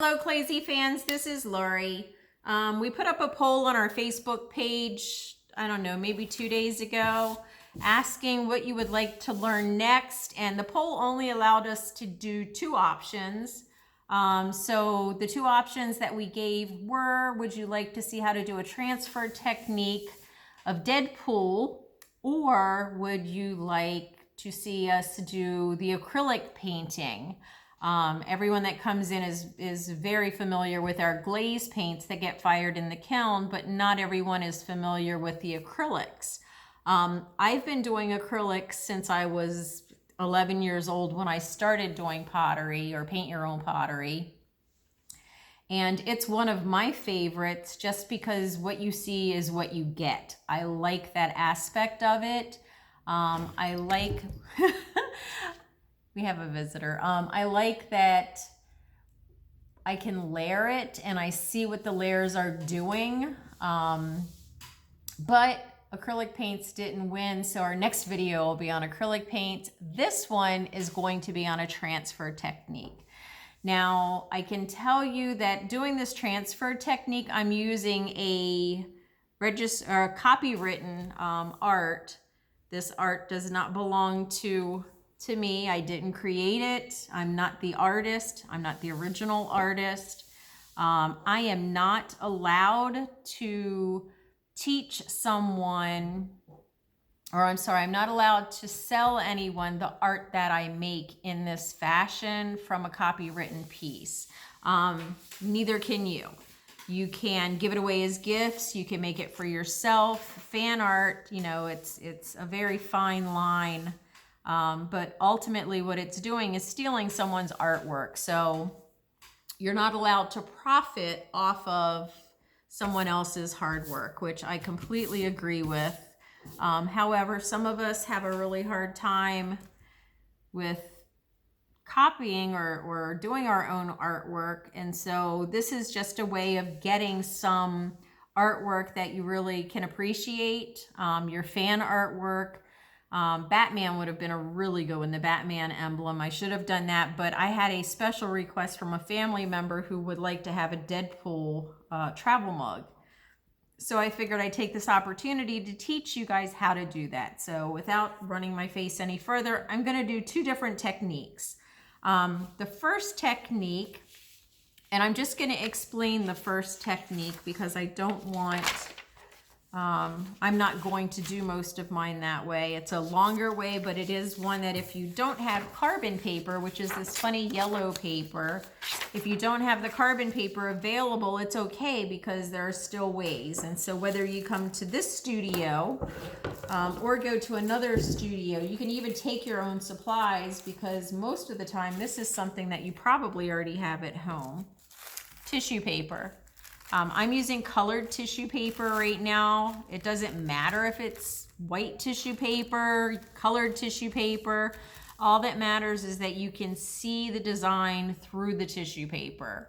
Hello, Clazy fans. This is Lori. We put up a poll on our Facebook page, I don't know, maybe 2 days ago, asking what you would like to learn next. And the poll only allowed us to do 2 options. So the 2 options that we gave were, would you like to see how to do a transfer technique of Deadpool, or would you like to see us do the acrylic painting? Everyone that comes in is very familiar with our glaze paints that get fired in the kiln, but not everyone is familiar with the acrylics. I've been doing acrylics since I was 11 years old when I started doing pottery or paint your own pottery. And it's one of my favorites just because what you see is what you get. I like that aspect of it. I like... We have a visitor. I like that I can layer it and I see what the layers are doing. But acrylic paints didn't win, so our next video will be on acrylic paint. This one is going to be on a transfer technique. Now, I can tell you that doing this transfer technique, I'm using a copywritten art. This art does not belong to me. I didn't create it. I'm not the artist. I'm not the original artist. I am not allowed to teach someone, or I'm sorry, I'm not allowed to sell anyone the art that I make in this fashion from a copywritten piece. Neither can you. You can give it away as gifts. You can make it for yourself. Fan art, you know, it's a very fine line. But ultimately what it's doing is stealing someone's artwork. So you're not allowed to profit off of someone else's hard work, which I completely agree with. However, some of us have a really hard time with copying or doing our own artwork. And so this is just a way of getting some artwork that you really can appreciate, your fan artwork. Batman would have been a really good one, the Batman emblem. I should have done that, but I had a special request from a family member who would like to have a Deadpool travel mug. So I figured I'd take this opportunity to teach you guys how to do that. So without running my face any further, I'm going to do 2 different techniques. The first technique, and I'm just going to explain the first technique because I don't want... I'm not going to do most of mine that way. It's a longer way, but it is one that if you don't have carbon paper, which is this funny yellow paper, if you don't have the carbon paper available, it's okay because there are still ways. And so whether you come to this studio or go to another studio, you can even take your own supplies because most of the time this is something that you probably already have at home. Tissue paper. I'm using colored tissue paper right now. It doesn't matter if it's white tissue paper, colored tissue paper. All that matters is that you can see the design through the tissue paper.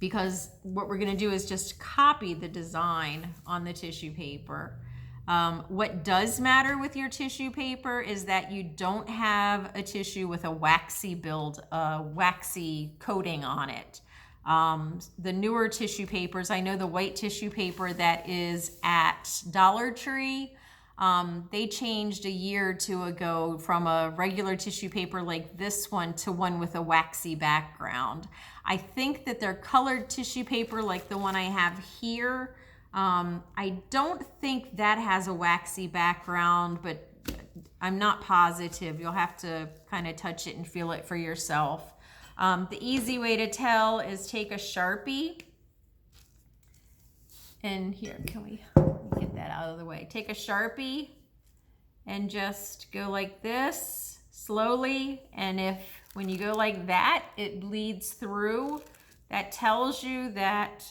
Because what we're gonna do is just copy the design on the tissue paper. What does matter with your tissue paper is that you don't have a tissue with a waxy coating on it. The newer tissue papers, I know the white tissue paper that is at Dollar Tree, they changed a year or 2 ago from a regular tissue paper like this one to one with a waxy background. I think that their colored tissue paper like the one I have here, I don't think that has a waxy background, but I'm not positive. You'll have to kind of touch it and feel it for yourself. The easy way to tell is take a Sharpie, and here, can we get that out of the way? Take a Sharpie and just go like this slowly, and when you go like that, it bleeds through, that tells you that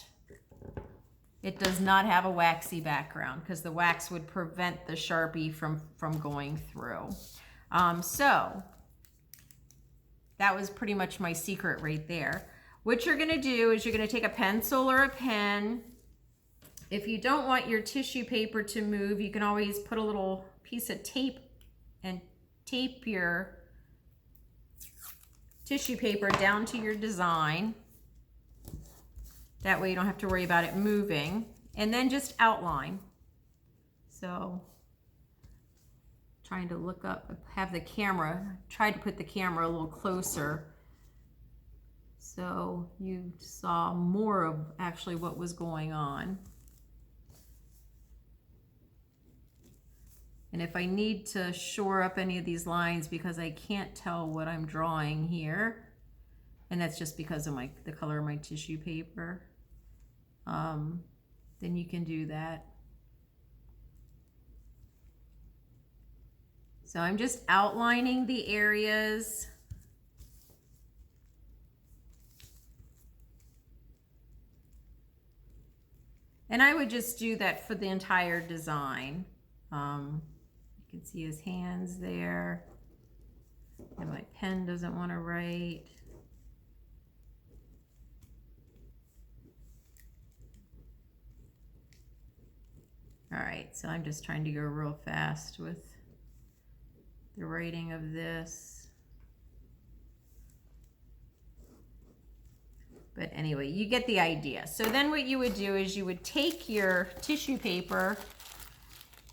it does not have a waxy background because the wax would prevent the Sharpie from going through. So that was pretty much my secret right there. What you're gonna do is you're gonna take a pencil or a pen. If you don't want your tissue paper to move, you can always put a little piece of tape and tape your tissue paper down to your design. That way you don't have to worry about it moving. And then just outline. So, trying to look up, have the camera, try to put the camera a little closer so you saw more of actually what was going on. And if I need to shore up any of these lines because I can't tell what I'm drawing here, and that's just because of the color of my tissue paper, then you can do that. So I'm just outlining the areas. And I would just do that for the entire design. You can see his hands there. And my pen doesn't want to write. All right, so I'm just trying to go real fast with the writing of this. But anyway, you get the idea. So then what you would do is you would take your tissue paper,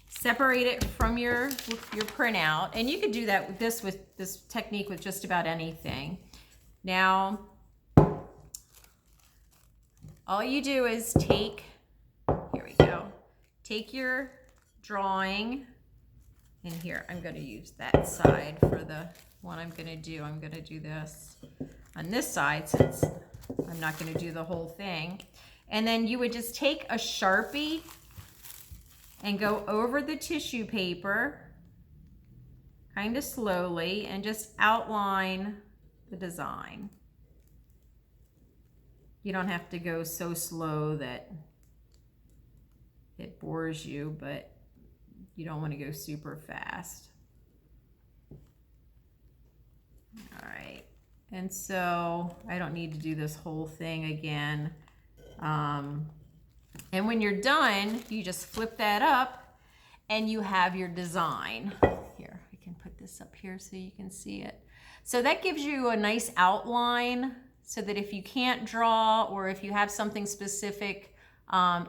separate it from your printout, and you could do that with this technique with just about anything. Now, all you do is take your drawing, and here, I'm going to use that side for the one I'm going to do. I'm going to do this on this side since I'm not going to do the whole thing. And then you would just take a Sharpie and go over the tissue paper kind of slowly and just outline the design. You don't have to go so slow that it bores you, but you don't want to go super fast. All right, and so I don't need to do this whole thing again. And when you're done, you just flip that up and you have your design. Here, I can put this up here so you can see it. So that gives you a nice outline so that if you can't draw or if you have something specific,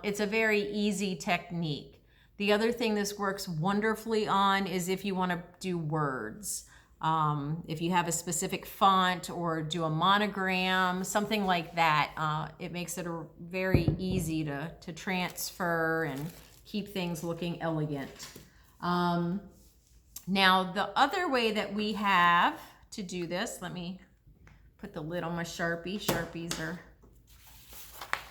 it's a very easy technique. The other thing this works wonderfully on is if you want to do words. If you have a specific font or do a monogram, something like that, it makes it very easy to transfer and keep things looking elegant. Now, the other way that we have to do this, let me put the lid on my Sharpie. Sharpies are,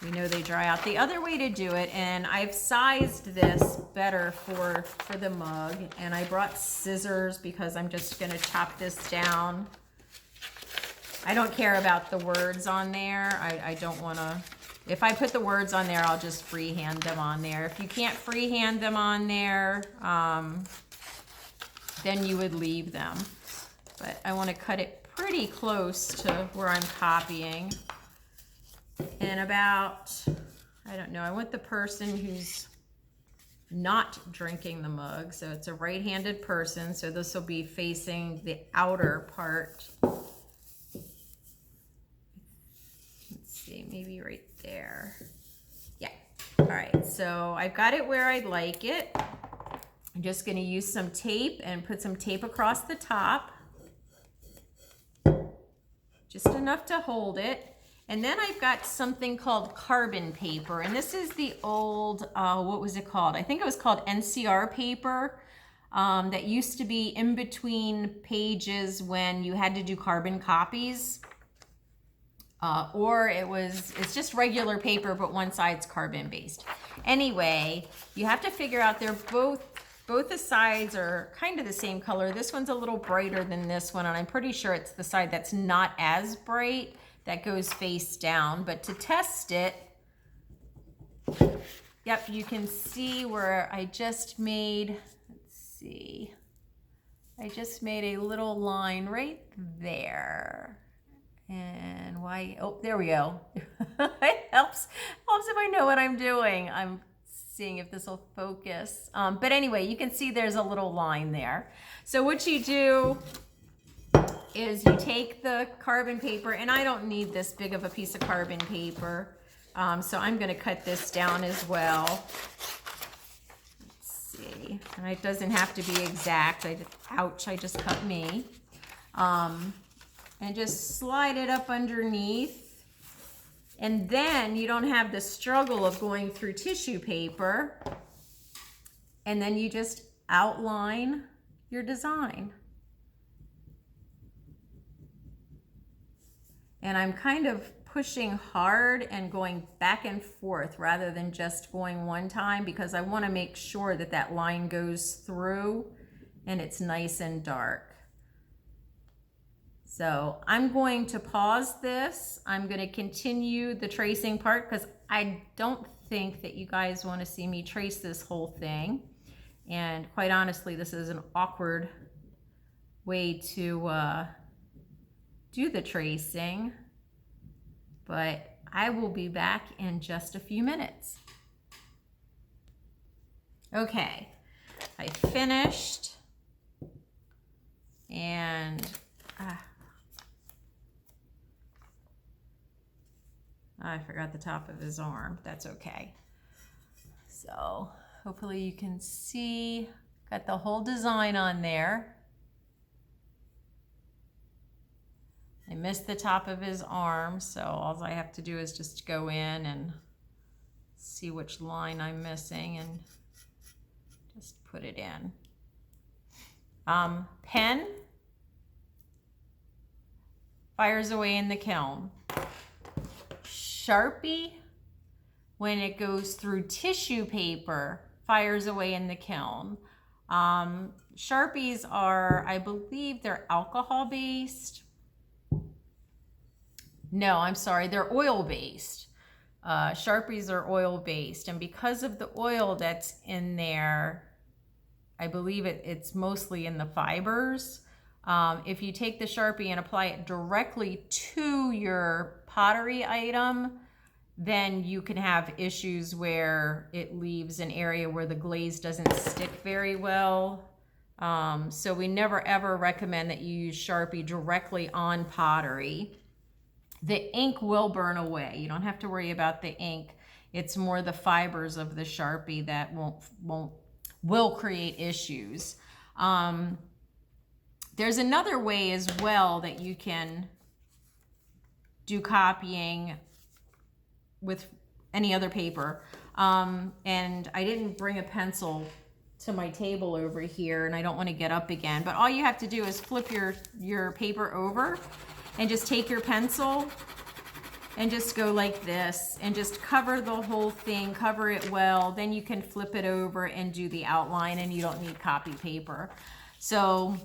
we know they dry out. The other way to do it, and I've sized this better for the mug, and I brought scissors because I'm just gonna chop this down. I don't care about the words on there. I don't wanna, if I put the words on there, I'll just freehand them on there. If you can't freehand them on there, then you would leave them. But I wanna cut it pretty close to where I'm copying. And about, I don't know, I want the person who's not drinking the mug. So it's a right-handed person. So this will be facing the outer part. Let's see, maybe right there. Yeah. All right. So I've got it where I'd like it. I'm just going to use some tape and put some tape across the top. Just enough to hold it. And then I've got something called carbon paper, and this is the old, what was it called? I think it was called NCR paper that used to be in between pages when you had to do carbon copies. Or it's just regular paper, but one side's carbon based. Anyway, you have to figure out they're both the sides are kind of the same color. This one's a little brighter than this one, and I'm pretty sure it's the side that's not as bright that goes face down. But to test it, yep, you can see where I just made, let's see, I just made a little line right there. And why, oh, there we go. It helps if I know what I'm doing. I'm seeing if this will focus. But anyway, you can see there's a little line there. So what you do is you take the carbon paper, and I don't need this big of a piece of carbon paper, so I'm going to cut this down as well. Let's see, and it doesn't have to be exact. Ouch, I just cut me. And just slide it up underneath, and then you don't have the struggle of going through tissue paper, and then you just outline your design. And I'm kind of pushing hard and going back and forth rather than just going one time, because I want to make sure that that line goes through and it's nice and dark. So I'm going to pause this. I'm going to continue the tracing part because I don't think that you guys want to see me trace this whole thing. And quite honestly, this is an awkward way to do the tracing. But I will be back in just a few minutes. Okay, I finished, and I forgot the top of his arm. That's okay. So hopefully you can see, got the whole design on there. I missed the top of his arm, so all I have to do is just go in and see which line I'm missing and just put it in. Pen fires away in the kiln. Sharpie, when it goes through tissue paper, fires away in the kiln. Sharpies are, I believe they're alcohol-based. No, I'm sorry, they're oil-based. Sharpies are oil-based, and because of the oil that's in there, I believe it's mostly in the fibers. If you take the Sharpie and apply it directly to your pottery item, then you can have issues where it leaves an area where the glaze doesn't stick very well. So we never ever recommend that you use Sharpie directly on pottery. The ink will burn away. You don't have to worry about the ink. It's more the fibers of the Sharpie that will create issues. There's another way as well that you can do copying with any other paper. And I didn't bring a pencil to my table over here, and I don't want to get up again, but all you have to do is flip your paper over and just take your pencil and just go like this and just cover the whole thing, cover it well. Then you can flip it over and do the outline, and you don't need copy paper. So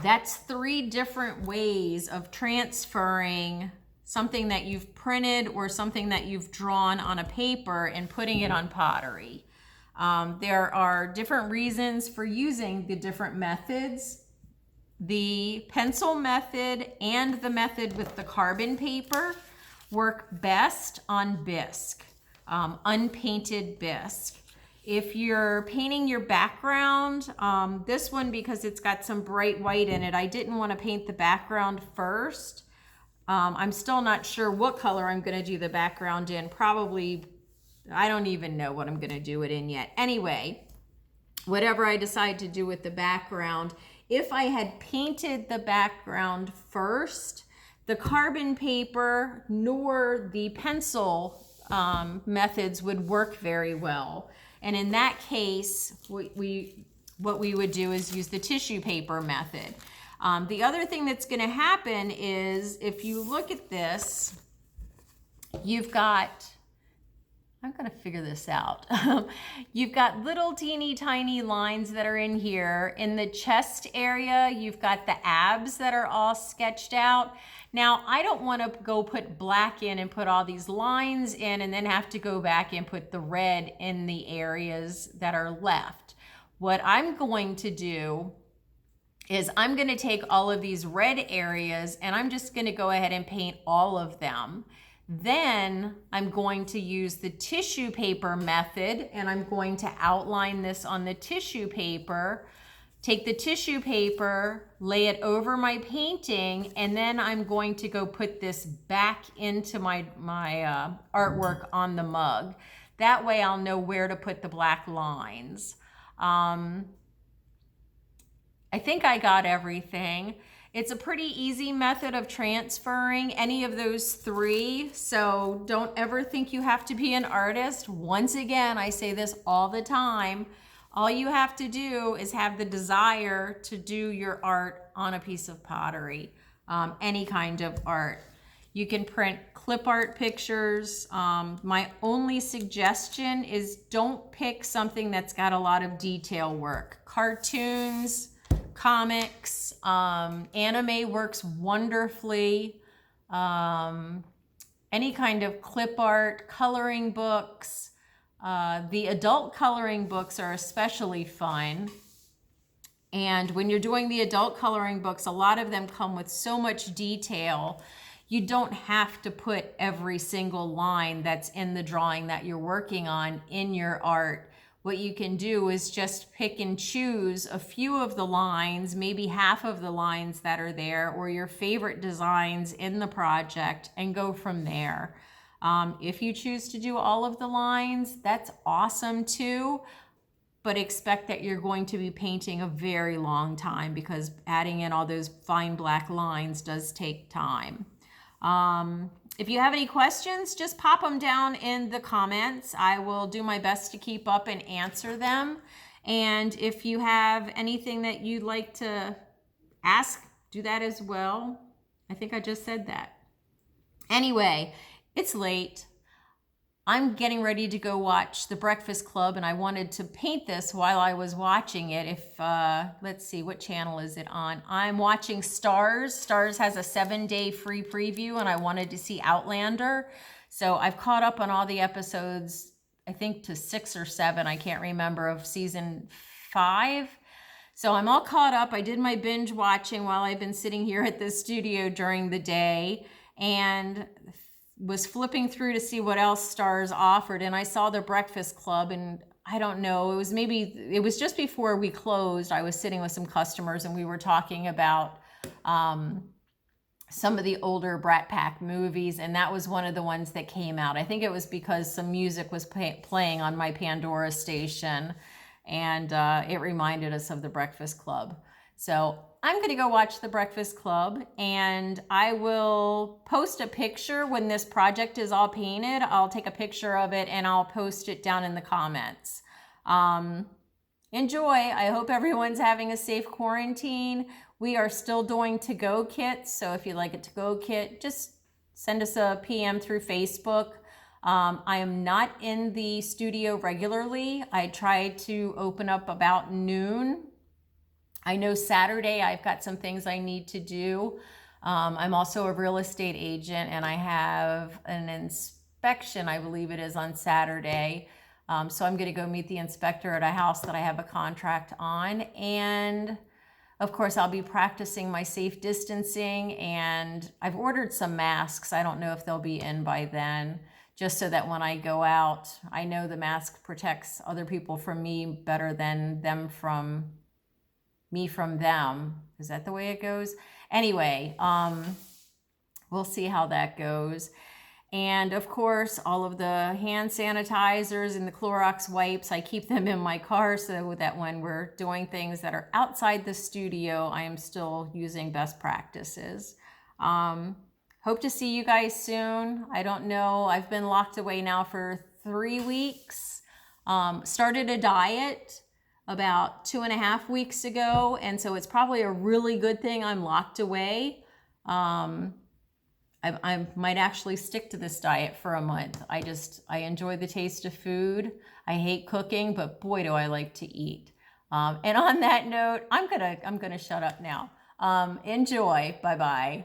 that's 3 different ways of transferring something that you've printed or something that you've drawn on a paper and putting it on pottery. There are different reasons for using the different methods. The pencil method and the method with the carbon paper work best on bisque, unpainted bisque. If you're painting your background, this one, because it's got some bright white in it, I didn't want to paint the background first. I'm still not sure what color I'm going to do the background in. Probably, I don't even know what I'm going to do it in yet. Anyway, whatever I decide to do with the background, if I had painted the background first, the carbon paper nor the pencil methods would work very well. And in that case, what we would do is use the tissue paper method. The other thing that's going to happen is, if you look at this, you've got, I'm going to figure this out. You've got little teeny tiny lines that are in here. In the chest area, you've got the abs that are all sketched out. Now, I don't want to go put black in and put all these lines in and then have to go back and put the red in the areas that are left. What I'm going to do is I'm going to take all of these red areas and I'm just going to go ahead and paint all of them. Then I'm going to use the tissue paper method, and I'm going to outline this on the tissue paper take the tissue paper, lay it over my painting, and then I'm going to go put this back into my artwork on the mug. That way I'll know where to put the black lines. I think I got everything. It's a pretty easy method of transferring any of those three, so don't ever think you have to be an artist. Once again, I say this all the time. All you have to do is have the desire to do your art on a piece of pottery, any kind of art. You can print clip art pictures. My only suggestion is don't pick something that's got a lot of detail work. Cartoons, comics, anime works wonderfully. Any kind of clip art, coloring books. The adult coloring books are especially fun. And when you're doing the adult coloring books, a lot of them come with so much detail. You don't have to put every single line that's in the drawing that you're working on in your art. What you can do is just pick and choose a few of the lines, maybe half of the lines that are there, or your favorite designs in the project, and go from there. If you choose to do all of the lines, that's awesome too, but expect that you're going to be painting a very long time because adding in all those fine black lines does take time. If you have any questions, just pop them down in the comments. I will do my best to keep up and answer them. And if you have anything that you'd like to ask, do that as well. I think I just said that. Anyway, it's late. I'm getting ready to go watch The Breakfast Club, and I wanted to paint this while I was watching it. Let's see, what channel is it on? I'm watching Stars. Stars has a 7-day free preview, and I wanted to see Outlander. So I've caught up on all the episodes, I think to 6 or 7, I can't remember, of season 5. So I'm all caught up. I did my binge watching while I've been sitting here at the studio during the day, and was flipping through to see what else Stars offered, and I saw The Breakfast Club, and I don't know, it was just before we closed. I was sitting with some customers and we were talking about some of the older Brat Pack movies, and that was one of the ones that came out. I think it was because some music was playing on my Pandora station, and it reminded us of The Breakfast Club. So I'm going to go watch The Breakfast Club, and I will post a picture when this project is all painted. I'll take a picture of it and I'll post it down in the comments. Enjoy. I hope everyone's having a safe quarantine. We are still doing to-go kits, so if you like a to-go kit, just send us a PM through Facebook. I am not in the studio regularly. I try to open up about noon. I know Saturday I've got some things I need to do. I'm also a real estate agent, and I have an inspection, I believe it is, on Saturday. So I'm going to go meet the inspector at a house that I have a contract on. And of course, I'll be practicing my safe distancing, and I've ordered some masks. I don't know if they'll be in by then, just so that when I go out, I know the mask protects other people from me better than me from them. Is that the way it goes? Anyway, we'll see how that goes. And of course, all of the hand sanitizers and the Clorox wipes, I keep them in my car so that when we're doing things that are outside the studio, I am still using best practices. Hope to see you guys soon. I don't know, I've been locked away now for 3 weeks. Started a diet about 2.5 weeks ago, and so it's probably a really good thing I'm locked away. I might actually stick to this diet for a month. I enjoy the taste of food. I hate cooking, but boy, do I like to eat. And on that note, I'm gonna shut up now. Enjoy. Bye-bye.